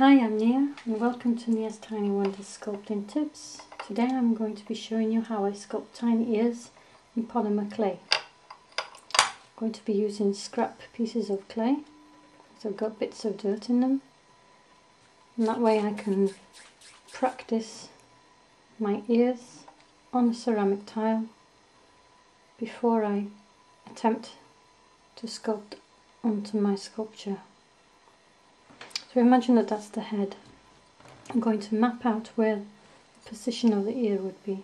Hi, I'm Nia and welcome to Nia's Tiny Wonders Sculpting Tips. Today I'm going to be showing you how I sculpt tiny ears in polymer clay. I'm going to be using scrap pieces of clay, so I've got bits of dirt in them, and that way I can practice my ears on a ceramic tile before I attempt to sculpt onto my sculpture. So imagine that that's the head. I'm going to map out where the position of the ear would be.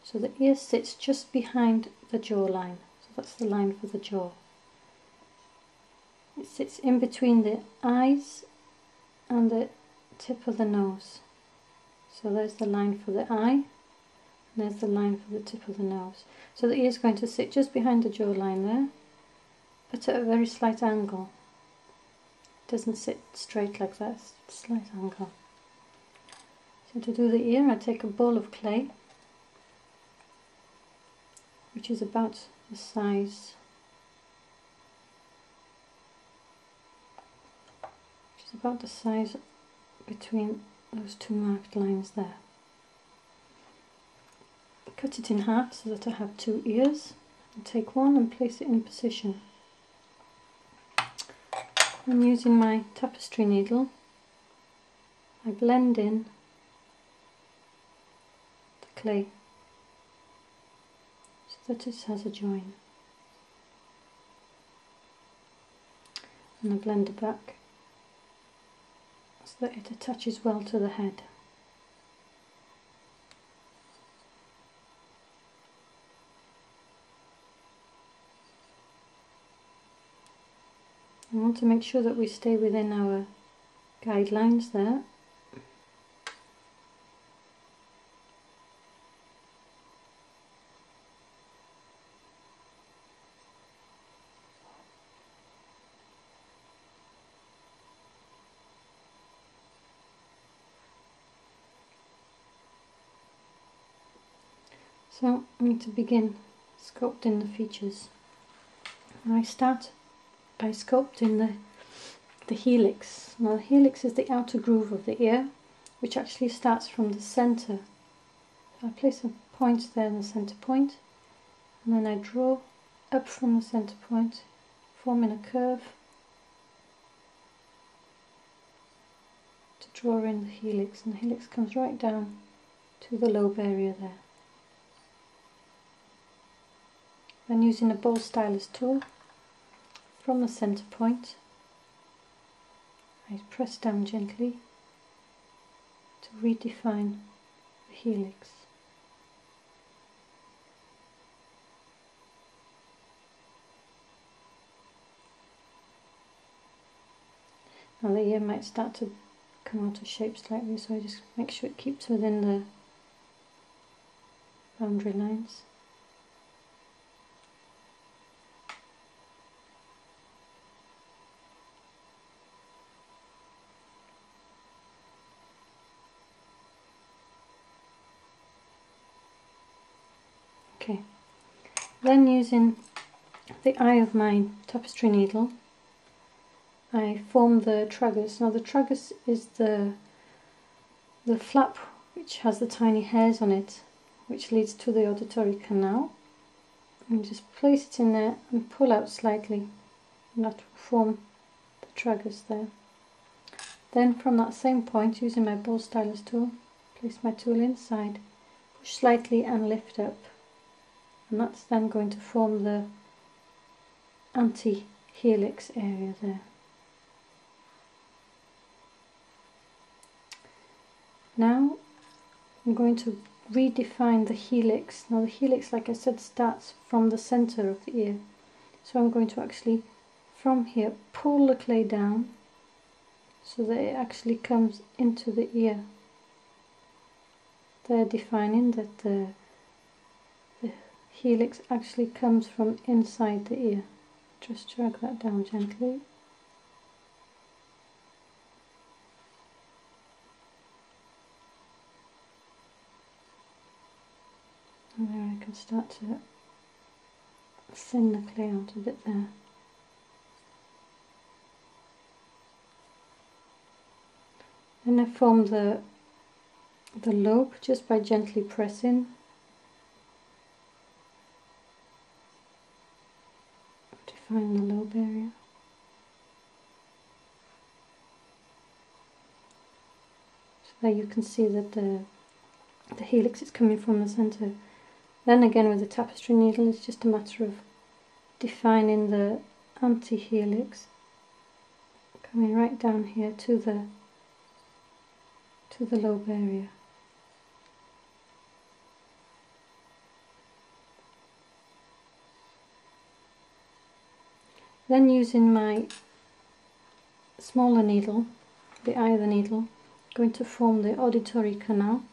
So the ear sits just behind the jawline. So that's the line for the jaw. It sits in between the eyes and the tip of the nose. So there's the line for the eye, and there's the line for the tip of the nose. So the ear is going to sit just behind the jawline there, but at a very slight angle. It doesn't sit straight like that, it's a slight angle. So to do the ear, I take a ball of clay, which is about the size, between those two marked lines there. Cut it in half so that I have two ears, and take one and place it in position. I'm using my tapestry needle. I blend in the clay so that it has a join, and I blend it back so that it attaches well to the head. I want to make sure that we stay within our guidelines there. So I'm going to begin sculpting the features. I start by sculpting the helix. Now the helix is the outer groove of the ear, which actually starts from the centre. So I place a point there in the centre point, and then I draw up from the centre point, forming a curve to draw in the helix, and the helix comes right down to the lobe area there. Then using a bowl stylus tool, from the centre point, I press down gently to redefine the helix. Now the ear might start to come out of shape slightly, so I just make sure it keeps within the boundary lines. Okay, then using the eye of my tapestry needle, I form the tragus. Now the tragus is the flap which has the tiny hairs on it, which leads to the auditory canal. And just place it in there and pull out slightly, and that will form the tragus there. Then from that same point, using my bowl stylus tool, place my tool inside, push slightly and lift up. And that's then going to form the anti-helix area there. Now I'm going to redefine the helix. Now the helix, like I said, starts from the centre of the ear. So I'm going to actually, from here, pull the clay down so that it actually comes into the ear. There, defining that the helix actually comes from inside the ear. Just drag that down gently. And there I can start to thin the clay out a bit there. Then I form the lobe just by gently pressing. Define the lobe area. So there you can see that the helix is coming from the centre. Then again with the tapestry needle, it's just a matter of defining the anti-helix, coming right down here to the lobe area. Then using my smaller needle, the eye of the needle, going to form the auditory canal.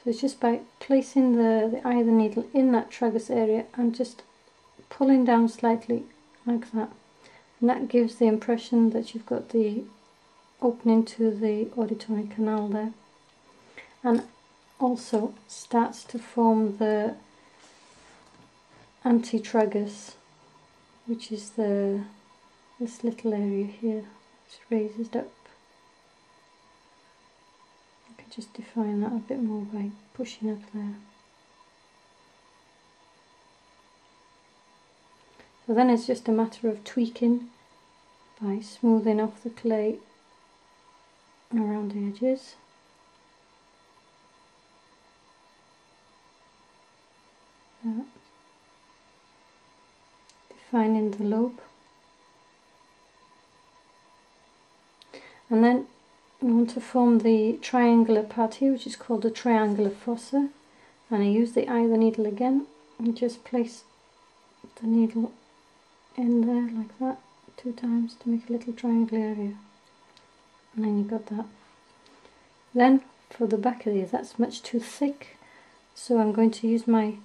So it's just by placing the eye of the needle in that tragus area and just pulling down slightly like that. And that gives the impression that you've got the opening to the auditory canal there. And also starts to form the anti-tragus, which is this little area here, which raises up. I can just define that a bit more by pushing up there. So then it's just a matter of tweaking by smoothing off the clay around the edges. Defining the lobe. And then we want to form the triangular part here, which is called the triangular fossa. And I use the eye of the needle again and just place the needle in there like that 2 times to make a little triangular area. And then you got that. Then for the back of these, that's much too thick, so I'm going to use my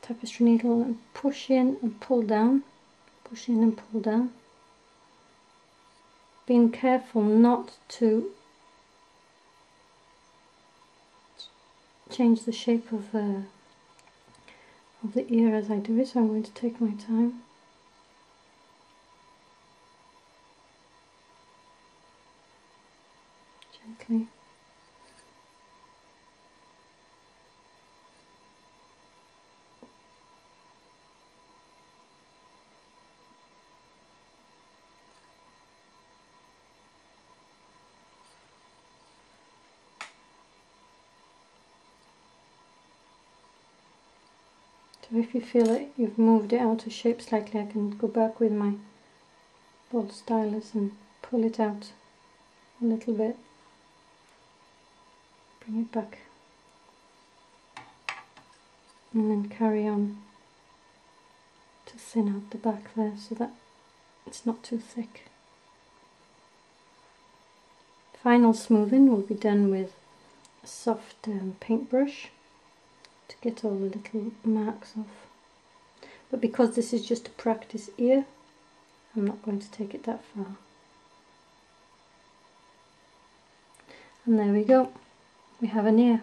tapestry needle and push in and pull down, push in and pull down, being careful not to change the shape of the ear as I do it, so I'm going to take my time. Gently. So if you feel like you've moved it out of shape slightly, I can go back with my ball stylus and pull it out a little bit. Bring it back. And then carry on to thin out the back there so that it's not too thick. Final smoothing will be done with a soft paintbrush to get all the little marks off. But because this is just a practice ear, I'm not going to take it that far. And there we go. We have an ear.